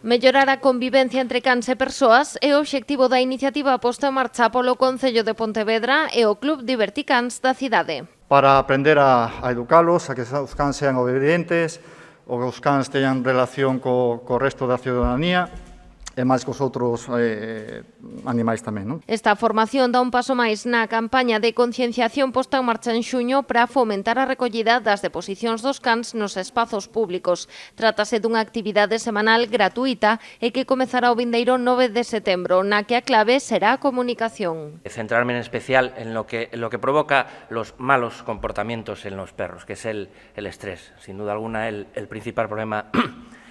Mellorar a convivencia entre cans e persoas é o obxectivo da iniciativa posta en marcha polo Concello de Pontevedra e o Club Diverticans da cidade. Para aprender a educalos, a que os cans sean obedientes, ou que os cans teñan relación co resto da ciudadanía, e máis cos outros animais tamén, non? Esta formación dá un paso máis na campaña de concienciación posta en marcha en xuño para fomentar a recollida das deposicións dos cans nos espazos públicos. Trátase dunha actividade semanal gratuita e que comezará o vindeiro 9 de setembro, na que a clave será a comunicación. Centrarme en especial en lo que provoca los malos comportamientos en los perros, que es el estrés. Sin duda alguna, el principal problema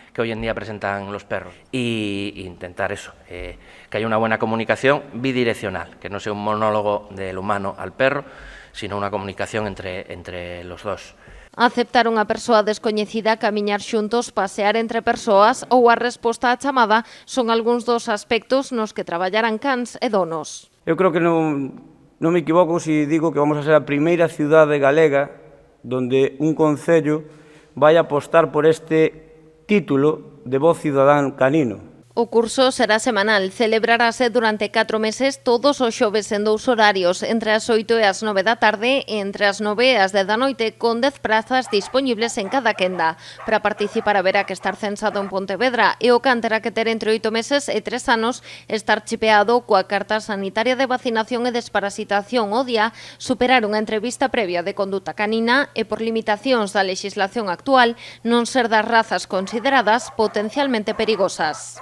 que hoy en día presentan los perros, y intentar eso, que haya una buena comunicación bidireccional, que no sea un monólogo del humano al perro, sino una comunicación entre los dos. Aceptar unha persoa descoñecida, camiñar xuntos, pasear entre persoas ou a resposta á chamada son algúns dos aspectos nos que traballarán cans e donos. Eu creo que non me equivoco se digo que vamos a ser a primeira cidade galega donde un concello vai apostar por este título de voz cidadán canino. O curso será semanal, celebrarase durante 4 meses todos os xoves en 2 horarios, entre as 8 e as 9 da tarde e entre as 9 e as 10 da noite, con 10 prazas disponibles en cada quenda. Para participar haberá que estar censado en Pontevedra e o can terá que ter entre 8 meses e 3 anos, estar chipeado coa carta sanitaria de vacinación e desparasitación o día, superar unha entrevista previa de conduta canina e, por limitacións da legislación actual, non ser das razas consideradas potencialmente perigosas.